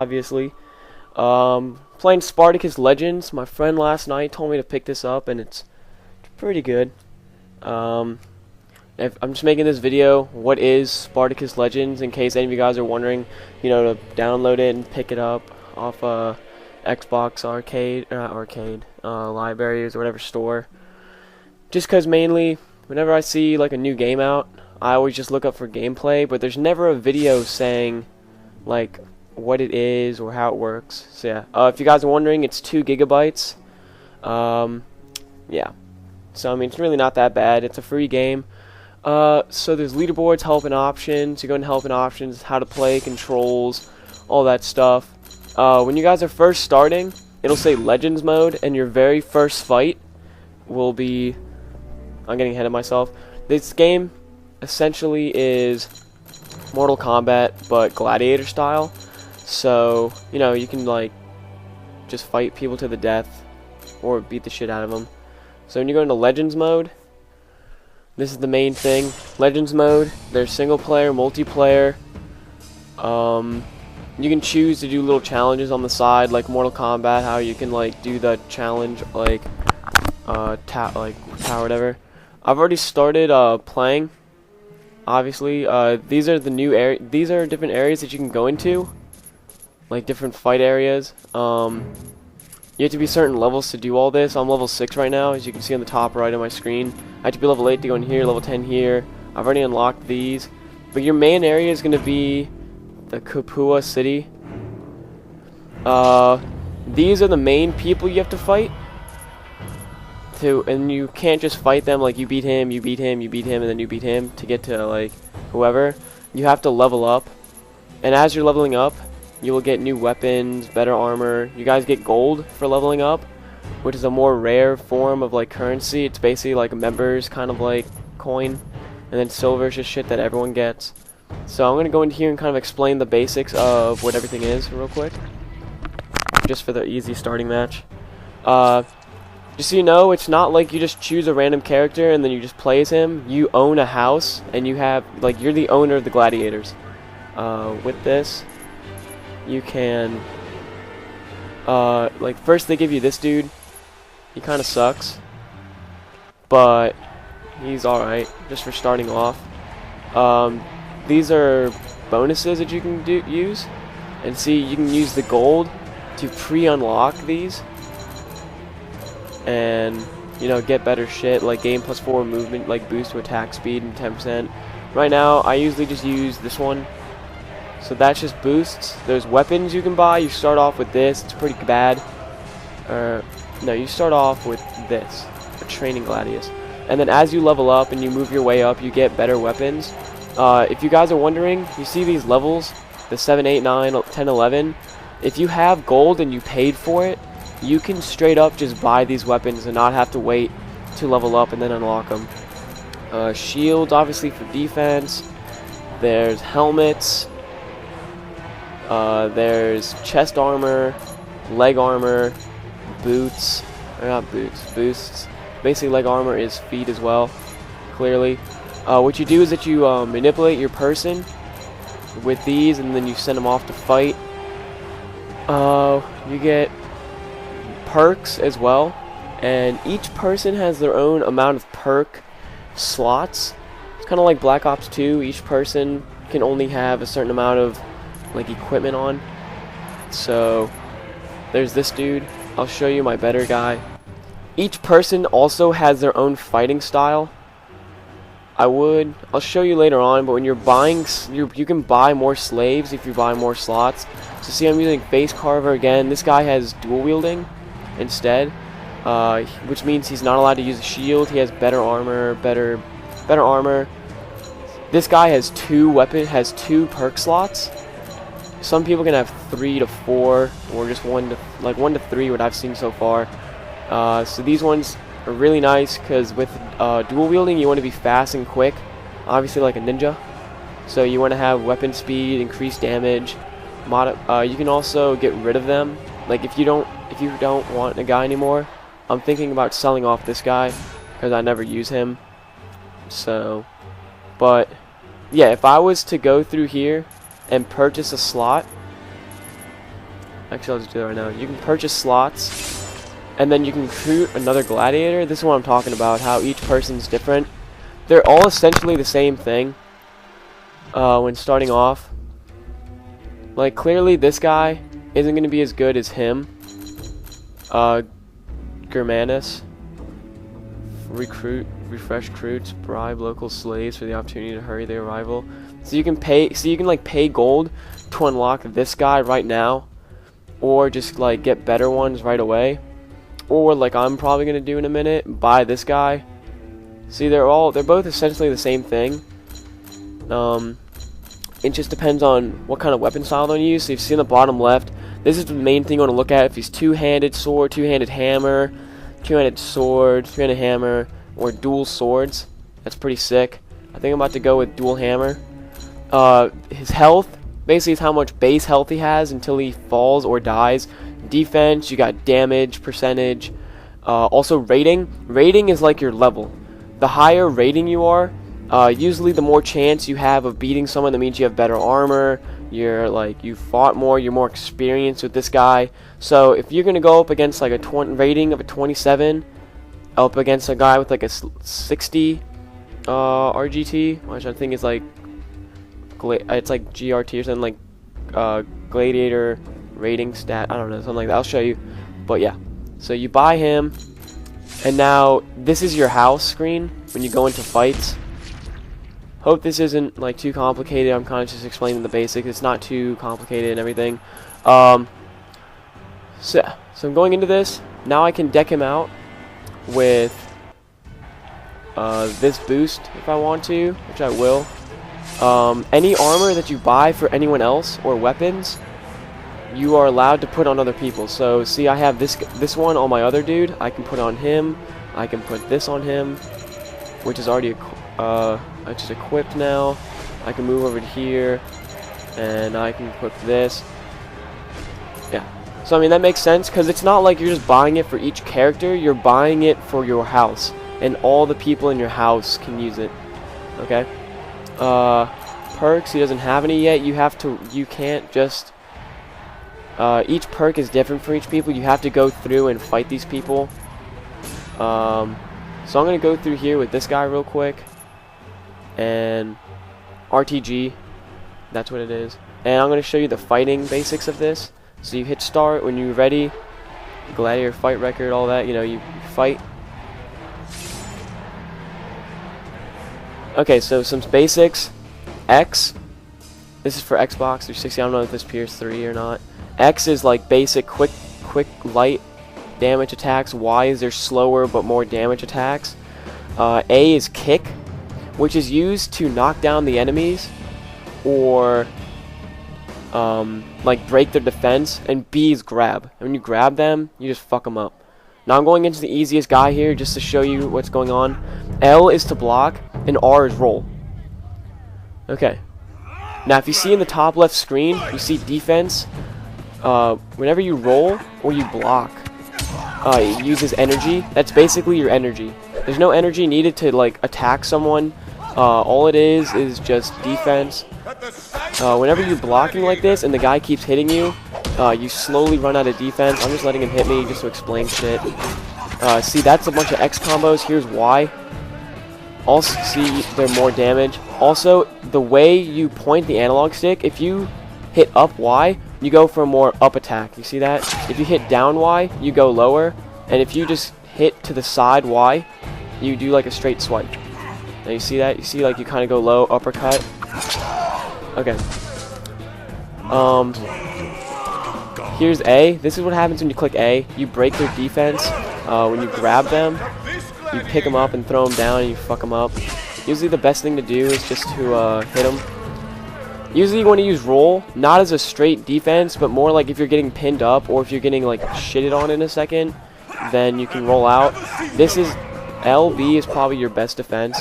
obviously. Playing Spartacus Legends. My friend last night told me to pick this up, and it's pretty good. I'm just making this video. What is Spartacus Legends? In case any of you guys are wondering, to download it and pick it up off Xbox libraries or whatever store. Just because mainly, whenever I see like a new game out, I always just look up for gameplay, but there's never a video saying like what it is or how it works. So yeah, if you guys are wondering, it's 2 gigabytes. Yeah. So I mean, it's really not that bad. It's a free game. So there's leaderboards, help and options. You go into help and options, how to play, controls, all that stuff. When you guys are first starting, it'll say Legends mode, and your very first fight will be. I'm getting ahead of myself. This game essentially is Mortal Kombat, but gladiator style. So, you can like just fight people to the death or beat the shit out of them. So when you go into Legends mode, this is the main thing. Legends mode, there's single player, multiplayer. You can choose to do little challenges on the side, like Mortal Kombat, how you can like do the challenge like tower whatever. I've already started playing. Obviously, these are the new these are different areas that you can go into, like different fight areas. You have to be certain levels to do all this. I'm level 6 right now, as you can see on the top right of my screen. I have to be level 8 to go in here, level 10 here. I've already unlocked these. But your main area is going to be the Kapua City. These are the main people you have to fight. And you can't just fight them like you beat him, you beat him, you beat him, and then you beat him to get to like whoever. You have to level up. And as you're leveling up, you will get new weapons, better armor. You guys get gold for leveling up, which is a more rare form of like currency. It's basically like a members kind of like coin. And then silver is just shit that everyone gets. So I'm going to go in here and kind of explain the basics of what everything is real quick. Just for the easy starting match. Just so you know, it's not like you just choose a random character and then you just play as him. You own a house and you have, like, you're the owner of the gladiators. With this, you can, like, first they give you this dude. He kind of sucks, but he's alright, just for starting off. These are bonuses that you can use. And see, you can use the gold to pre-unlock these. And, get better shit, like gain +4 movement, like boost to attack speed and 10%. Right now, I usually just use this one. So that's just boosts. There's weapons you can buy. You start off with this. It's pretty bad. No, you start off with this, a training gladius. And then as you level up and you move your way up, you get better weapons. If you guys are wondering, you see these levels, the 7, 8, 9, 10, 11. If you have gold and you paid for it, you can straight up just buy these weapons and not have to wait to level up and then unlock them. Shields, obviously, for defense. There's helmets. There's chest armor, leg armor, boots. Or not boots, boosts. Basically, leg armor is feet as well, clearly. What you do is that you manipulate your person with these and then you send them off to fight. You get perks as well, and each person has their own amount of perk slots. It's kind of like Black Ops 2. Each person can only have a certain amount of like equipment on. So there's this dude. I'll show you my better guy. Each person also has their own fighting style. I'll show you later on, but when you're buying, you can buy more slaves if you buy more slots. So see, I'm using Face Carver again. This guy has dual wielding instead, which means he's not allowed to use a shield. He has better armor, better armor. This guy has 2 perk slots. Some people can have 3 to 4, or just 1 to 3, what I've seen so far. So these ones are really nice because with dual wielding, you want to be fast and quick, obviously like a ninja. So you want to have weapon speed, increased damage. You can also get rid of them. Like if you don't want a guy anymore, I'm thinking about selling off this guy because I never use him. So, but yeah, if I was to go through here and purchase a slot, Actually, I'll just do that right now. You can purchase slots, and then you can recruit another gladiator. This is what I'm talking about, how each person's different. They're all essentially the same thing when starting off. Like, clearly this guy isn't going to be as good as him. Germanus. Recruit, refresh recruits, bribe local slaves for the opportunity to hurry their arrival. So you can like pay gold to unlock this guy right now, or just like get better ones right away, or like I'm probably gonna do in a minute, buy this guy. See, they're both essentially the same thing. It just depends on what kind of weapon style they use. So you see in the bottom left, this is the main thing you want to look at. If he's two-handed sword, two-handed hammer, two-handed sword, three-handed hammer, or dual swords. That's pretty sick. I think I'm about to go with dual hammer. His health, basically is how much base health he has until he falls or dies. Defense, you got damage, percentage. Also rating. Rating is like your level. The higher rating you are, usually the more chance you have of beating someone. That means you have better armor. You fought more. You're more experienced with this guy. So if you're gonna go up against like a rating of a 27, up against a guy with like a 60 RGT, which I think is like it's like GRT or something, like gladiator rating stat. I don't know, something like that. I'll show you. But yeah, so you buy him, and now this is your house screen when you go into fights. Hope this isn't like too complicated. I'm kind of just explaining the basics. It's not too complicated and everything. So I'm going into this. Now I can deck him out with this boost if I want to, which I will. Any armor that you buy for anyone else or weapons, you are allowed to put on other people. So see, I have this one on my other dude. I can put on him. I can put this on him, which is already it's just equipped now. I can move over to here, and I can equip this. Yeah. So I mean that makes sense, because it's not like you're just buying it for each character. You're buying it for your house, and all the people in your house can use it. Okay. Perks, he doesn't have any yet. You can't just. Each perk is different for each people. You have to go through and fight these people. So I'm gonna go through here with this guy real quick. And RTG, that's what it is. And I'm going to show you the fighting basics of this. So you hit start when you're ready, gladiator fight record, all that, you fight. Okay, so some basics. X, this is for Xbox 360, I don't know if this PS3 or not. X is like basic quick light damage attacks. Y is their slower but more damage attacks. A is kick, which is used to knock down the enemies or like break their defense. And B is grab. And when you grab them, you just fuck them up. Now I'm going into the easiest guy here just to show you what's going on. L is to block, and R is roll. Okay. Now if you see in the top left screen, you see defense. Whenever you roll or you block, it uses energy. That's basically your energy. There's no energy needed to like attack someone. All it is just defense. Whenever you're blocking like this and the guy keeps hitting you, you slowly run out of defense. I'm just letting him hit me just to explain shit. See, that's a bunch of X combos. Here's Y. Also, see, they're more damage. Also, the way you point the analog stick, if you hit up Y, you go for a more up attack. You see that? If you hit down Y, you go lower. And if you just hit to the side Y, you do like a straight swipe. Now you see that? You see like you kind of go low, uppercut. Okay. Here's A. This is what happens when you click A. You break their defense. When you grab them, you pick them up and throw them down and you fuck them up. Usually the best thing to do is just to hit them. Usually you want to use roll, not as a straight defense, but more like if you're getting pinned up or if you're getting like shitted on in a second, then you can roll out. This is LB is probably your best defense.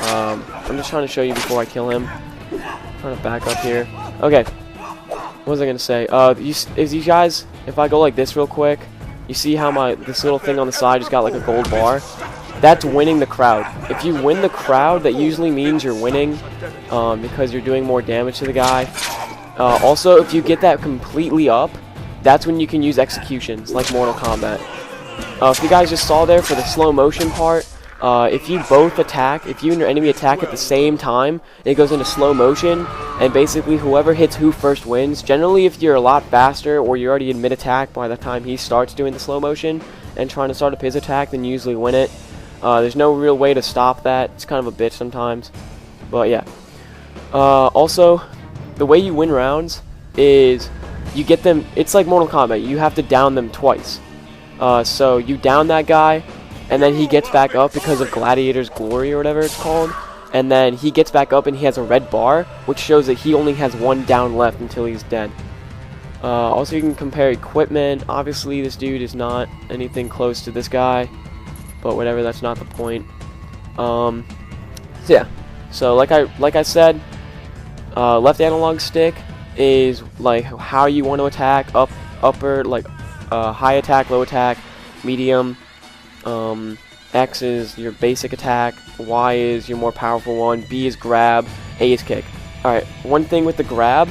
I'm just trying to show you before I kill him. I'm trying to back up here. Okay. What was I gonna say? You guys, if I go like this real quick, you see how this little thing on the side just got like a gold bar? that's winning the crowd. If you win the crowd, that usually means you're winning because you're doing more damage to the guy. Also, if you get that completely up, that's when you can use executions, like Mortal Kombat. If you guys just saw there for the slow motion part, if you both attack, if you and your enemy attack at the same time, it goes into slow motion, and basically whoever hits who first wins. Generally, if you're a lot faster, or you're already in mid-attack by the time he starts doing the slow motion, and trying to start up his attack, then you usually win it. There's no real way to stop that. It's kind of a bitch sometimes. But yeah. Also, the way you win rounds is you get them, it's like Mortal Kombat, you have to down them twice. So you down that guy, and then he gets back up because of Gladiator's Glory or whatever it's called. And then he gets back up and he has a red bar, which shows that he only has one down left until he's dead. Also, you can compare equipment. Obviously, this dude is not anything close to this guy, but whatever, that's not the point. So yeah. So like I said, left analog stick is like how you want to attack. Upper, like high attack, low attack, medium. X is your basic attack. Y is your more powerful one. B is grab. A is kick. All right. One thing with the grab.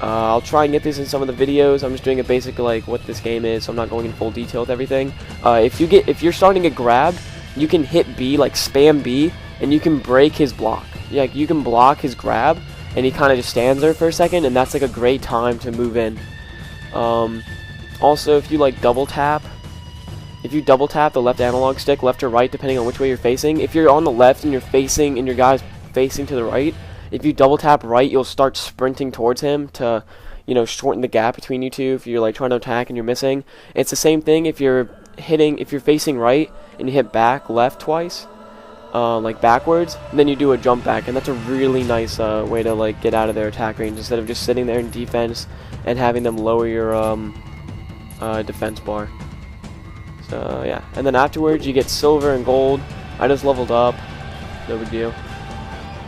I'll try and get this in some of the videos. I'm just doing a basic like what this game is, so I'm not going in full detail with everything. If you're starting to get grabbed, you can hit B, like spam B, and you can break his block. Yeah, you can block his grab, and he kind of just stands there for a second, and that's like a great time to move in. Also, if you like double tap, if you double tap the left analog stick, left or right, depending on which way you're facing. If you're on the left and you're facing, and your guy's facing to the right, if you double tap right, you'll start sprinting towards him to, you know, shorten the gap between you two. If you're like trying to attack and you're missing, it's the same thing. If you're facing right and you hit back left twice, like backwards, then you do a jump back, and that's a really nice way to like get out of their attack range instead of just sitting there in defense and having them lower your defense bar. So yeah, and then afterwards you get silver and gold. I just leveled up, no big deal.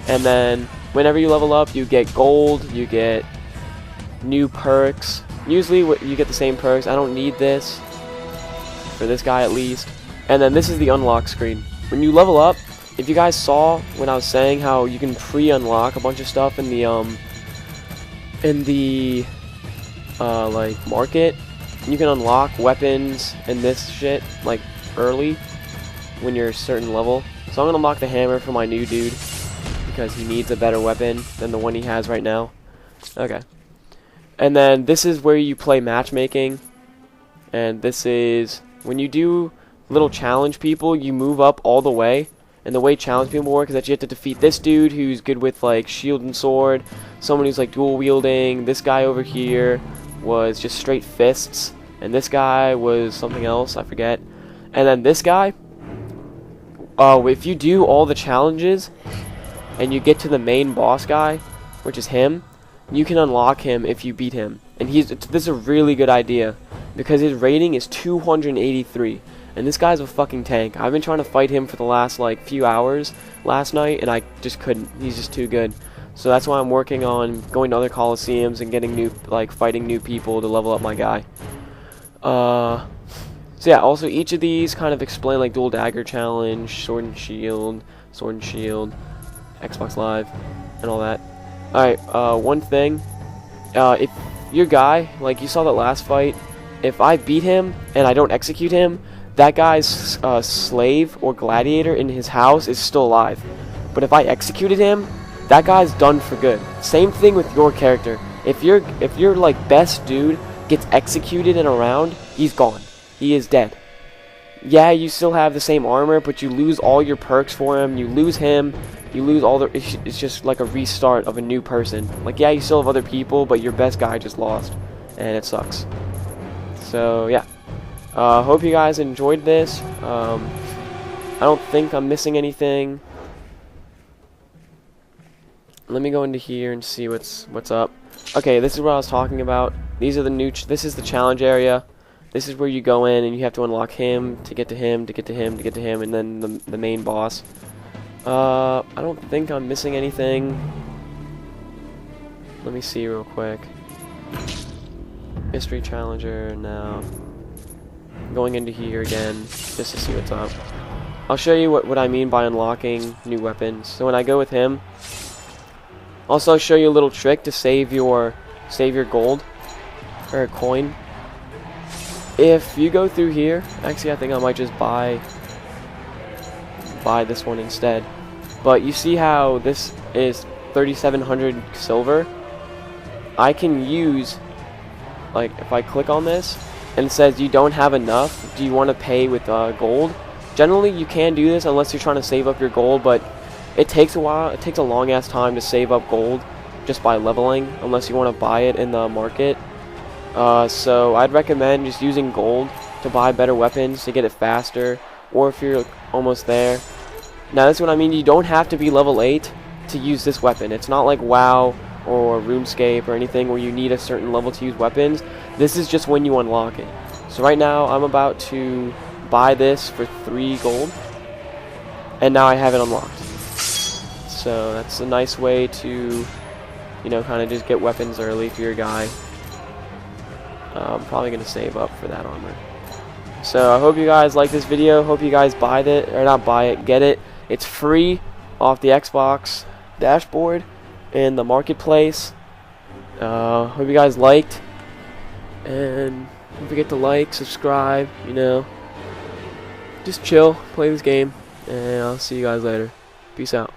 And then whenever you level up, you get gold, you get new perks. Usually you get the same perks. I don't need this, for this guy at least. And then this is the unlock screen. When you level up, if you guys saw when I was saying how you can pre-unlock a bunch of stuff in the like market, you can unlock weapons and this shit like early when you're a certain level. So I'm gonna unlock the hammer for my new dude, because he needs a better weapon than the one he has right now. Okay. And then this is where you play matchmaking. And this is when you do little challenge people, you move up all the way. And the way challenge people work is that you have to defeat this dude who's good with like shield and sword, someone who's like dual wielding, this guy over here was just straight fists, and this guy was something else, I forget. And then this guy, if you do all the challenges and you get to the main boss guy, which is him, you can unlock him if you beat him. And this is a really good idea, because his rating is 283, and this guy's a fucking tank. I've been trying to fight him for the last like few hours last night, and I just couldn't. He's just too good. So that's why I'm working on going to other coliseums and getting fighting new people to level up my guy. So yeah, also each of these kind of explain like dual dagger challenge, sword and shield, Xbox Live, and all that. Alright, one thing, if your guy, like you saw that last fight, if I beat him and I don't execute him, that guy's slave or gladiator in his house is still alive. But if I executed him, that guy's done for good. Same thing with your character. If your like best dude gets executed in a round, he's gone. He is dead. Yeah, you still have the same armor, but you lose all your perks for him. You lose him. You lose all the. It's just like a restart of a new person. Like, yeah, you still have other people, but your best guy just lost, and it sucks. So yeah, hope you guys enjoyed this. I don't think I'm missing anything. Let me go into here and see what's up. Okay, this is what I was talking about. These are the new. This is the challenge area. This is where you go in and you have to unlock him to get to him, to get to him, to get to him, and then the main boss. I don't think I'm missing anything. Let me see real quick. Mystery Challenger now. Going into here again just to see what's up. I'll show you what I mean by unlocking new weapons. So when I go with him, also I'll show you a little trick to save your gold or coin. If you go through here, actually I think I might just buy this one instead. But you see how this is 3,700 silver? I can use, like, if I click on this and it says you don't have enough, do you want to pay with gold? Generally you can do this unless you're trying to save up your gold, but it takes a while. It takes a long ass time to save up gold just by leveling, unless you want to buy it in the market. So I'd recommend just using gold to buy better weapons to get it faster, or if you're almost there. Now that's what I mean, you don't have to be level 8 to use this weapon. It's not like WoW or RuneScape or anything where you need a certain level to use weapons. This is just when you unlock it. So right now I'm about to buy this for 3 gold, and now I have it unlocked. So that's a nice way to, you know, kind of just get weapons early for your guy. I'm probably going to save up for that armor. So I hope you guys like this video. Hope you guys buy it, or not buy it, get it. It's free off the Xbox dashboard in the marketplace. Hope you guys liked, and don't forget to like, subscribe, you know, just chill, play this game, and I'll see you guys later. Peace out.